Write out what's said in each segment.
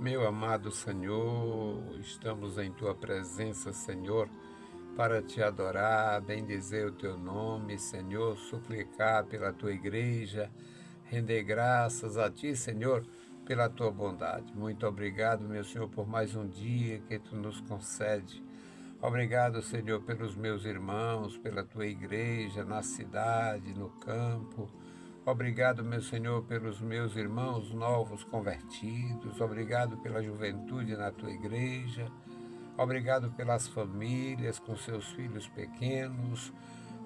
Meu amado Senhor, estamos em Tua presença, Senhor, para Te adorar, bendizer o Teu nome, Senhor, suplicar pela Tua igreja, render graças a Ti, Senhor, pela Tua bondade. Muito obrigado, meu Senhor, por mais um dia que Tu nos concede. Obrigado, Senhor, pelos meus irmãos, pela Tua igreja, na cidade, no campo. Obrigado, meu Senhor, pelos meus irmãos novos convertidos. Obrigado pela juventude na tua igreja. Obrigado pelas famílias com seus filhos pequenos.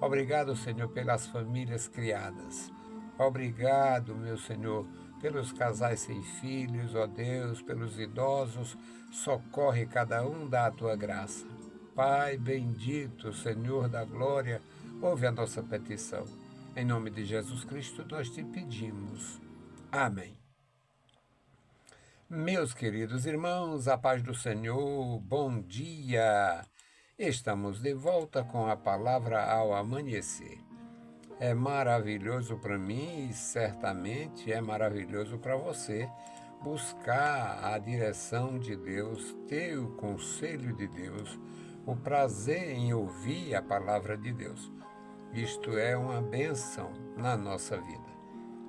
Obrigado, Senhor, pelas famílias criadas. Obrigado, meu Senhor, pelos casais sem filhos, ó Deus, pelos idosos. Socorre cada um da tua graça. Pai bendito, Senhor da glória, ouve a nossa petição. Em nome de Jesus Cristo, nós te pedimos. Amém. Meus queridos irmãos, a paz do Senhor, bom dia. Estamos de volta com a palavra ao amanhecer. É maravilhoso para mim e certamente é maravilhoso para você buscar a direção de Deus, ter o conselho de Deus, o prazer em ouvir a palavra de Deus. Isto é uma bênção na nossa vida.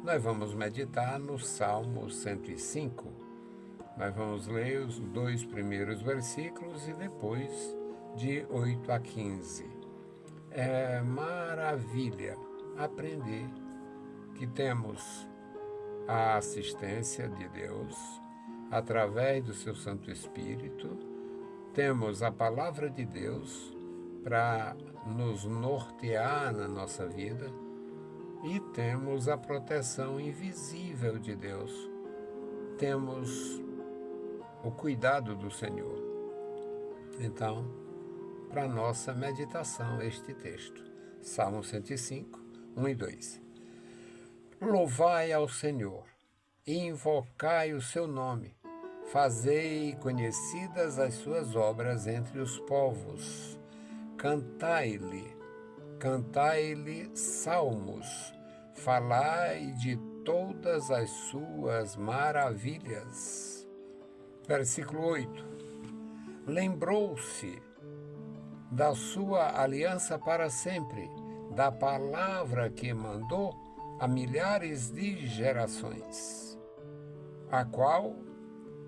Nós vamos meditar no Salmo 105. Nós vamos ler os 2 primeiros versículos e depois de 8 a 15. É maravilha aprender que temos a assistência de Deus através do seu Santo Espírito, temos a palavra de Deus para nos nortear na nossa vida e temos a proteção invisível de Deus. Temos o cuidado do Senhor. Então, para nossa meditação, este texto, Salmo 105, 1 e 2. Louvai ao Senhor e invocai o seu nome, fazei conhecidas as suas obras entre os povos. Cantai-lhe salmos, falai de todas as suas maravilhas. Versículo 8. Lembrou-se da sua aliança para sempre, da palavra que mandou a milhares de gerações, a qual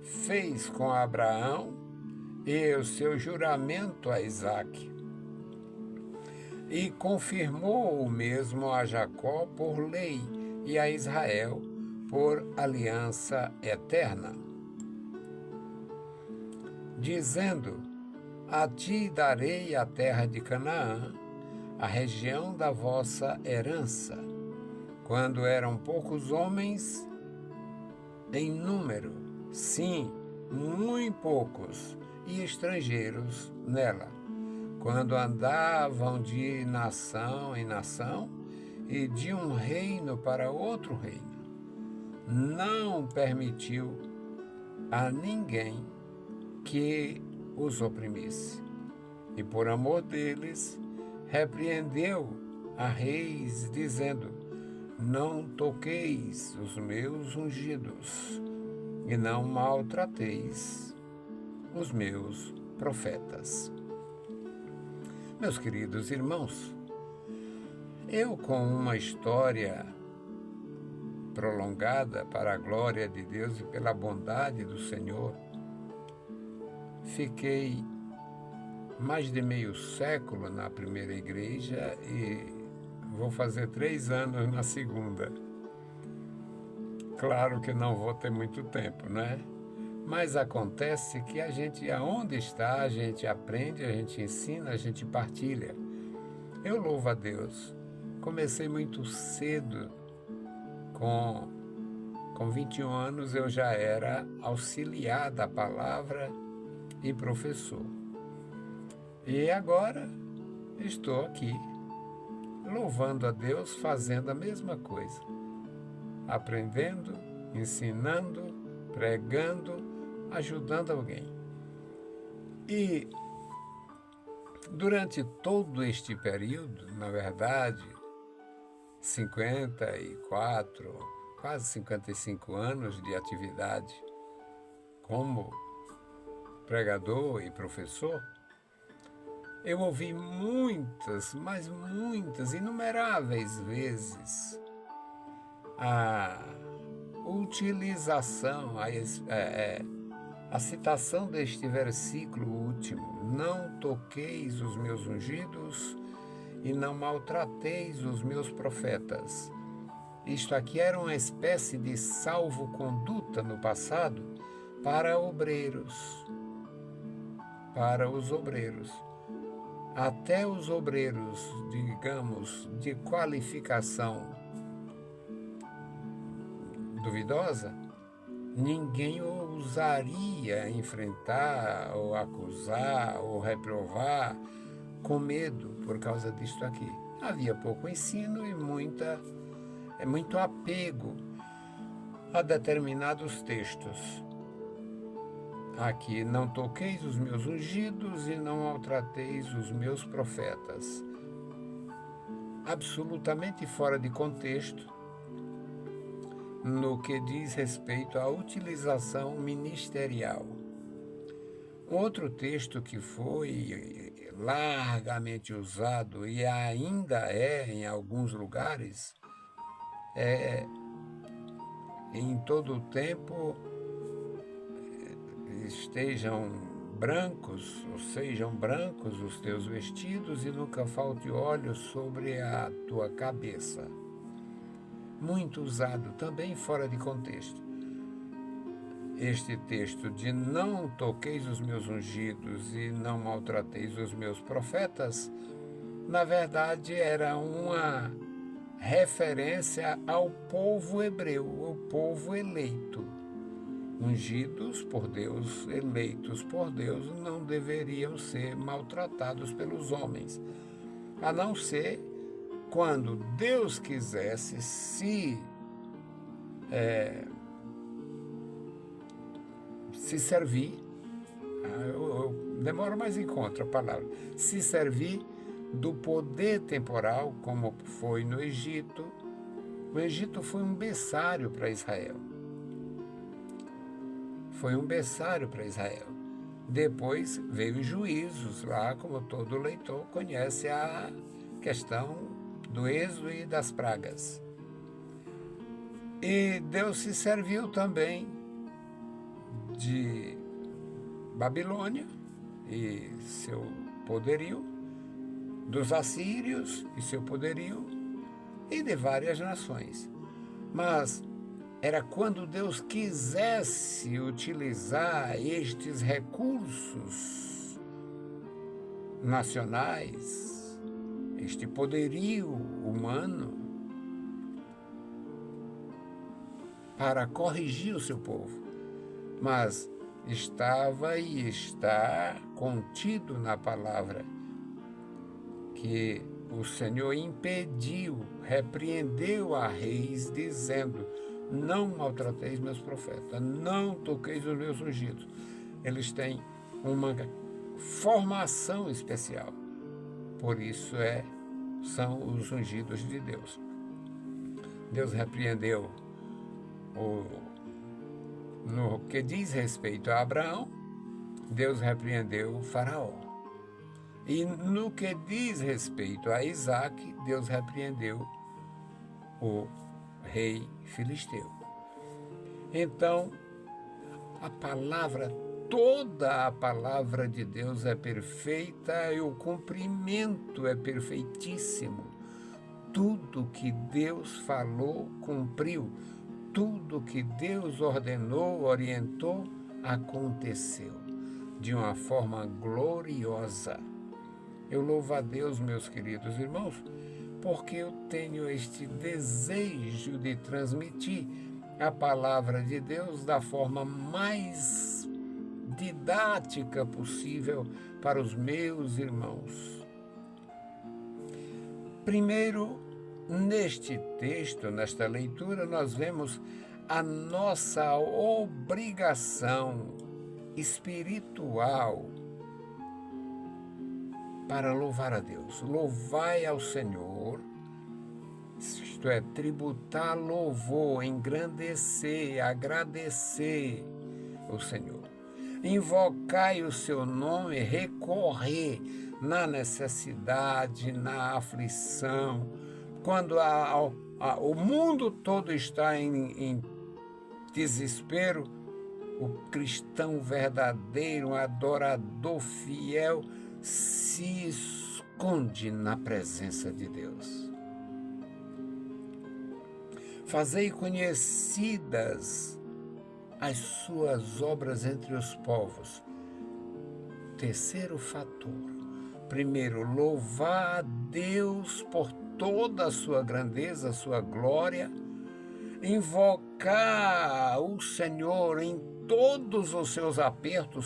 fez com Abraão e o seu juramento a Isaque, e confirmou o mesmo a Jacó por lei e a Israel por aliança eterna, dizendo: a ti darei a terra de Canaã, a região da vossa herança, quando eram poucos homens em número, sim, muito poucos, e estrangeiros nela, quando andavam de nação em nação e de um reino para outro reino. Não permitiu a ninguém que os oprimisse, e por amor deles repreendeu a reis, dizendo: não toqueis os meus ungidos, e não maltrateis os meus profetas. Meus queridos irmãos, eu, com uma história prolongada para a glória de Deus e pela bondade do Senhor, fiquei mais de meio século na primeira igreja e vou fazer 3 anos na segunda. Claro que não vou ter muito tempo, né? Mas acontece que a gente, aonde está, a gente aprende, a gente ensina, a gente partilha. Eu louvo a Deus. Comecei muito cedo, com 21 anos eu já era auxiliar da palavra e professor. E agora estou aqui, louvando a Deus, fazendo a mesma coisa. Aprendendo, ensinando, pregando, ajudando alguém. E durante todo este período, na verdade, 54, quase 55 anos de atividade, como pregador e professor, eu ouvi muitas, mas muitas, inumeráveis vezes a utilização, a citação deste versículo último: não toqueis os meus ungidos e não maltrateis os meus profetas. Isto aqui era uma espécie de salvo-conduta no passado para obreiros, para os obreiros. Até os obreiros, digamos, de qualificação duvidosa, ninguém ousaria enfrentar, ou acusar, ou reprovar com medo por causa disto aqui. Havia pouco ensino e muito apego a determinados textos. Aqui: não toqueis os meus ungidos e não maltrateis os meus profetas. Absolutamente fora de contexto no que diz respeito à utilização ministerial. Outro texto que foi largamente usado e ainda é em alguns lugares, em todo o tempo, estejam brancos, ou sejam brancos os teus vestidos, e nunca falte óleo sobre a tua cabeça. Muito usado, também fora de contexto. Este texto de não toqueis os meus ungidos e não maltrateis os meus profetas, na verdade era uma referência ao povo hebreu, o povo eleito. Ungidos por Deus, eleitos por Deus, não deveriam ser maltratados pelos homens, a não ser quando Deus quisesse se servir. Eu demoro mais encontro a palavra. Se servir do poder temporal, como foi no Egito. O Egito foi um berçário para Israel. Foi um berçário para Israel. Depois veio os juízos, lá como todo leitor conhece a questão do êxodo e das pragas. E Deus se serviu também de Babilônia e seu poderio, dos assírios e seu poderio, e de várias nações. Mas era quando Deus quisesse utilizar estes recursos nacionais, este poderio humano, para corrigir o seu povo. Mas estava e está contido na palavra que o Senhor impediu, repreendeu a reis, dizendo: não maltrateis meus profetas, não toqueis os meus ungidos. Eles têm uma formação especial. Por isso são os ungidos de Deus. Deus repreendeu no que diz respeito a Abraão, Deus repreendeu o faraó. E no que diz respeito a Isaac, Deus repreendeu o rei filisteu. Então, toda a palavra de Deus é perfeita e o cumprimento é perfeitíssimo. Tudo que Deus falou, cumpriu. Tudo que Deus ordenou, orientou, aconteceu de uma forma gloriosa. Eu louvo a Deus, meus queridos irmãos, porque eu tenho este desejo de transmitir a palavra de Deus da forma mais didática possível para os meus irmãos. Primeiro, neste texto, nesta leitura, nós vemos a nossa obrigação espiritual para louvar a Deus. Louvai ao Senhor, isto é, tributar louvor, engrandecer, agradecer, o Senhor. Invocai o seu nome, recorrer na necessidade, na aflição, quando o mundo todo está em desespero. O cristão verdadeiro, um adorador fiel, se esconde na presença de Deus. Fazei conhecidas as suas obras entre os povos. Terceiro fator. Primeiro, louvar a Deus por toda a sua grandeza, a sua glória. Invocar o Senhor em todos os seus apertos,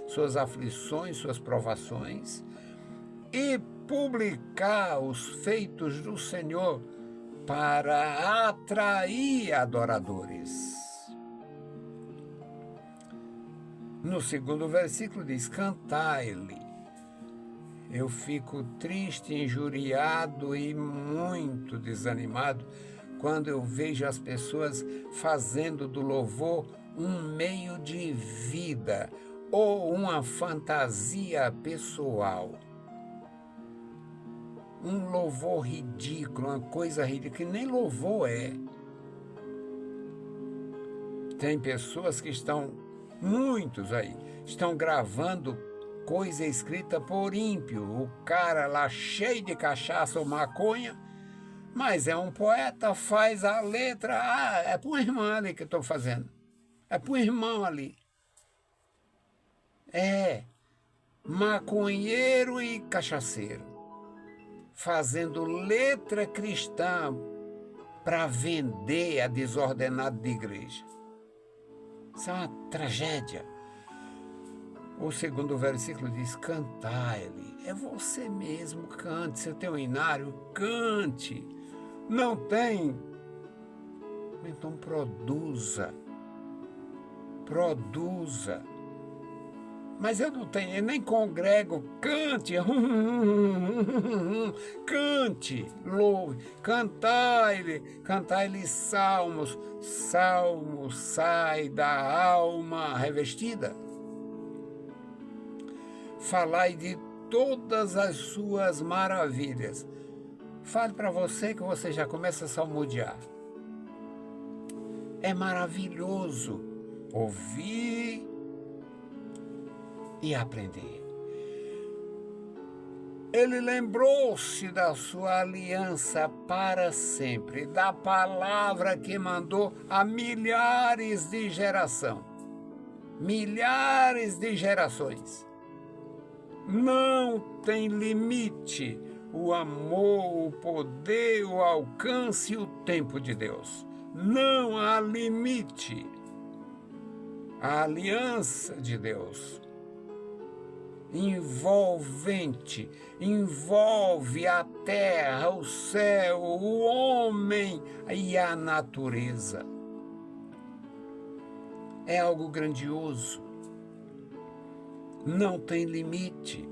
suas aflições, suas provações. E publicar os feitos do Senhor para atrair adoradores. No segundo versículo diz, cantai-lhe. Eu fico triste, injuriado e muito desanimado quando eu vejo as pessoas fazendo do louvor um meio de vida ou uma fantasia pessoal. Um louvor ridículo, uma coisa ridícula, que nem louvor é. Tem pessoas que muitos aí, estão gravando coisa escrita por ímpio. O cara lá cheio de cachaça ou maconha, mas é um poeta, faz a letra. É para uma irmã ali que eu estou fazendo. É para um irmão ali. É maconheiro e cachaceiro, fazendo letra cristã para vender a desordenado de igreja. Isso é uma tragédia. O segundo versículo diz, cantai-lhe. É você mesmo, cante. Você tem um inário, cante. Não tem? Então produza. Produza. Mas eu não tenho, eu nem congrego, cante, cante, louve, cantai-lhe salmos, salmos sai da alma revestida. Falai de todas as suas maravilhas. Fale para você que você já começa a salmodiar. É maravilhoso ouvir e aprender. Ele lembrou-se da sua aliança para sempre, da palavra que mandou a milhares de gerações. Milhares de gerações. Não tem limite o amor, o poder, o alcance e o tempo de Deus. Não há limite. A aliança de Deus envolvente, envolve a terra, o céu, o homem e a natureza. É algo grandioso. Não tem limite.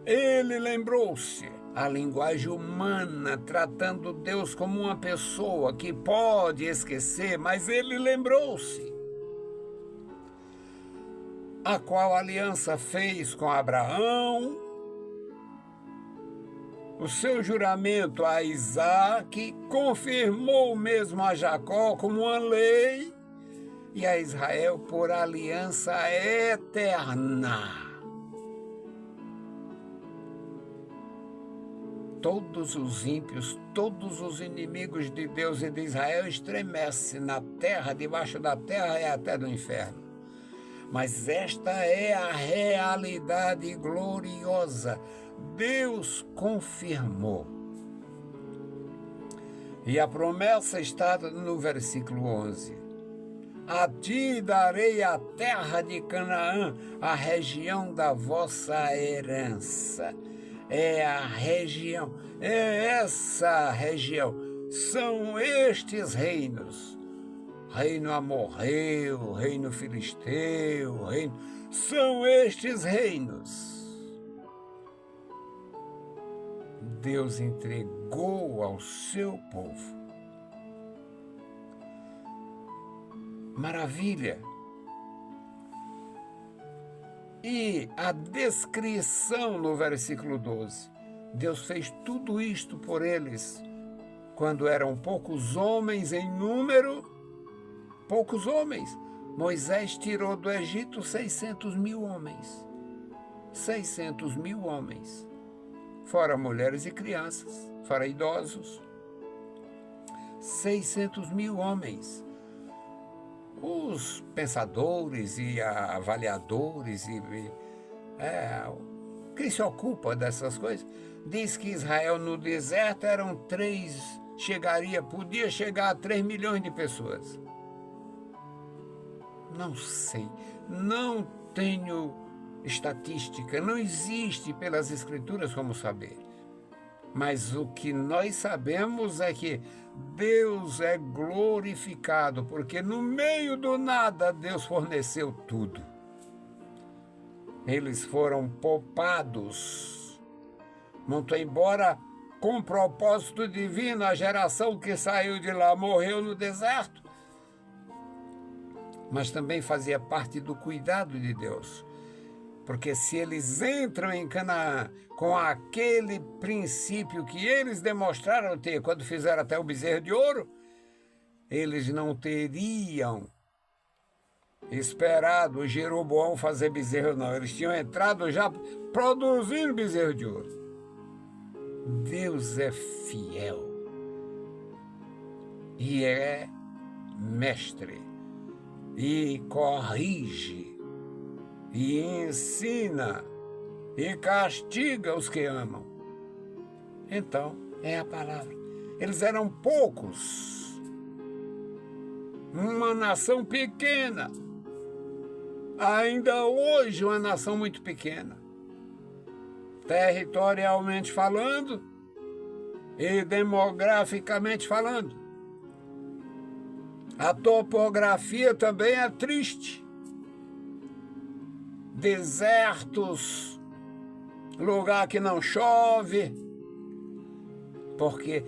Ele lembrou-se, a linguagem humana, tratando Deus como uma pessoa que pode esquecer, mas ele lembrou-se. A qual aliança fez com Abraão, o seu juramento a Isaque, confirmou mesmo a Jacó como uma lei, e a Israel por aliança eterna. Todos os ímpios, todos os inimigos de Deus e de Israel estremecem na terra, debaixo da terra e até do inferno. Mas esta é a realidade gloriosa. Deus confirmou. E a promessa está no versículo 11. A ti darei a terra de Canaã, a região da vossa herança. É a região, é essa região, são estes reinos. Reino amorreu, reino filisteu, são estes reinos. Deus entregou ao seu povo. Maravilha! E a descrição no versículo 12. Deus fez tudo isto por eles, quando eram poucos homens em número, poucos homens. Moisés tirou do Egito 600 mil homens. 600 mil homens. Fora mulheres e crianças, fora idosos. 600 mil homens. Os pensadores e avaliadores quem se ocupa dessas coisas diz que Israel no deserto podia chegar a 3 milhões de pessoas. Não sei, não tenho estatística, não existe pelas escrituras como saber. Mas o que nós sabemos é que Deus é glorificado, porque no meio do nada Deus forneceu tudo. Eles foram poupados. Muito embora com propósito divino, a geração que saiu de lá morreu no deserto, mas também fazia parte do cuidado de Deus. Porque se eles entram em Canaã com aquele princípio que eles demonstraram ter quando fizeram até o bezerro de ouro, eles não teriam esperado o Jeroboão fazer bezerro, não. Eles tinham entrado já produzindo bezerro de ouro. Deus é fiel e é mestre e corrige e ensina e castiga os que amam. Então, é a palavra. Eles eram poucos, uma nação pequena, ainda hoje uma nação muito pequena, territorialmente falando e demograficamente falando. A topografia também é triste. Desertos, lugar que não chove, porque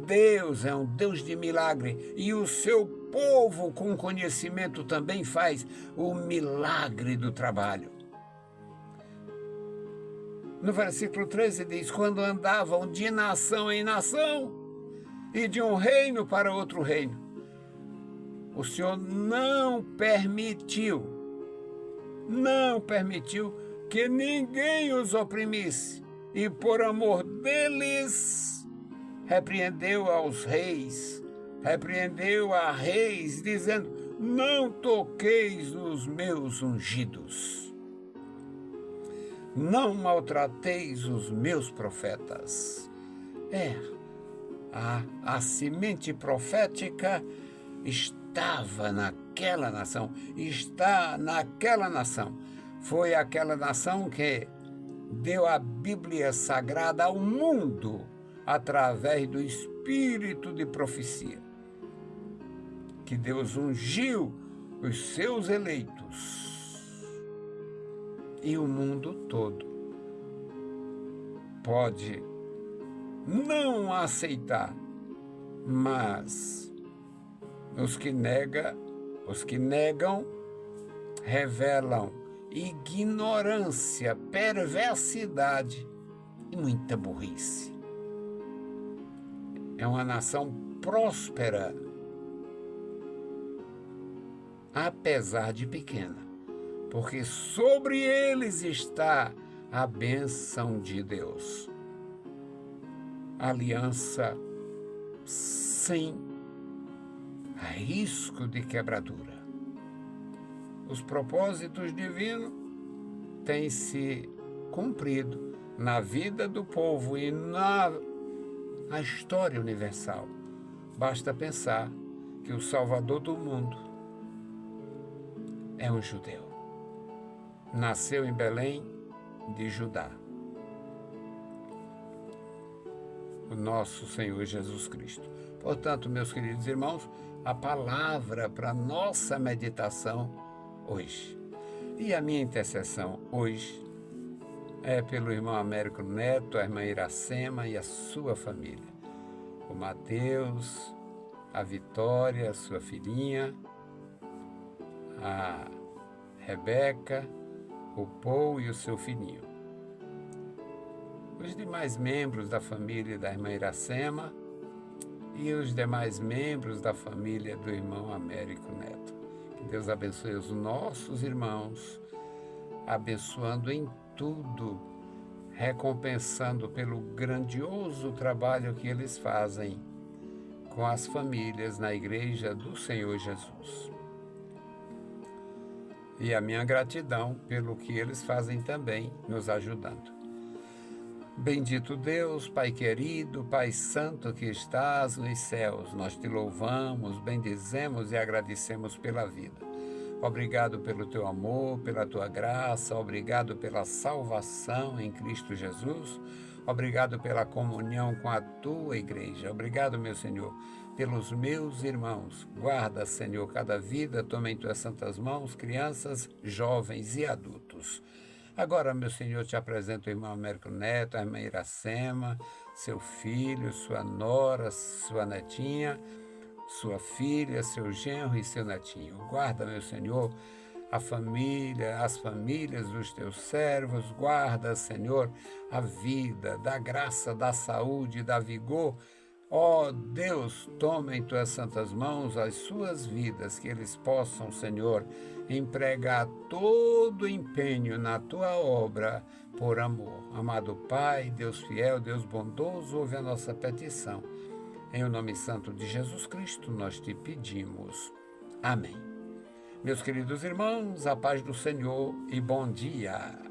Deus é um Deus de milagre e o seu povo com conhecimento também faz o milagre do trabalho. No versículo 13 diz: quando andavam de nação em nação e de um reino para outro reino, o Senhor não permitiu que ninguém os oprimisse, e por amor deles repreendeu a reis, dizendo: não toqueis nos meus ungidos, não maltrateis os meus profetas. A semente profética estava naquela nação, está naquela nação. Foi aquela nação que deu a Bíblia Sagrada ao mundo através do espírito de profecia, que Deus ungiu os seus eleitos. E o mundo todo pode não aceitar, mas os que negam revelam ignorância, perversidade e muita burrice. É uma nação próspera, apesar de pequena, porque sobre eles está a bênção de Deus. Aliança sem risco de quebradura. Os propósitos divinos têm se cumprido na vida do povo e na história universal. Basta pensar que o Salvador do mundo é um judeu. Nasceu em Belém de Judá. O nosso Senhor Jesus Cristo. Portanto, meus queridos irmãos, a palavra para nossa meditação hoje. E a minha intercessão hoje é pelo irmão Américo Neto, a irmã Iracema e a sua família. O Mateus, a Vitória, sua filhinha, a Rebeca, o Paul e o seu filhinho. Os demais membros da família da irmã Iracema e os demais membros da família do irmão Américo Neto. Que Deus abençoe os nossos irmãos, abençoando em tudo, recompensando pelo grandioso trabalho que eles fazem com as famílias na Igreja do Senhor Jesus. E a minha gratidão pelo que eles fazem também, nos ajudando. Bendito Deus, Pai querido, Pai santo que estás nos céus, nós te louvamos, bendizemos e agradecemos pela vida. Obrigado pelo teu amor, pela tua graça, obrigado pela salvação em Cristo Jesus, obrigado pela comunhão com a tua igreja. Obrigado, meu Senhor, pelos meus irmãos. Guarda, Senhor, cada vida, toma em tuas santas mãos, crianças, jovens e adultos. Agora, meu Senhor, te apresento o irmão Américo Neto, a irmã Iracema, seu filho, sua nora, sua netinha, sua filha, seu genro e seu netinho. Guarda, meu Senhor, a família, as famílias dos teus servos. Guarda, Senhor, a vida, dá graça, dá saúde, dá vigor. Ó Deus, toma em tuas santas mãos as suas vidas, que eles possam, Senhor, empregar todo o empenho na tua obra por amor. Amado Pai, Deus fiel, Deus bondoso, ouve a nossa petição. Em o nome santo de Jesus Cristo, nós te pedimos. Amém. Meus queridos irmãos, a paz do Senhor e bom dia.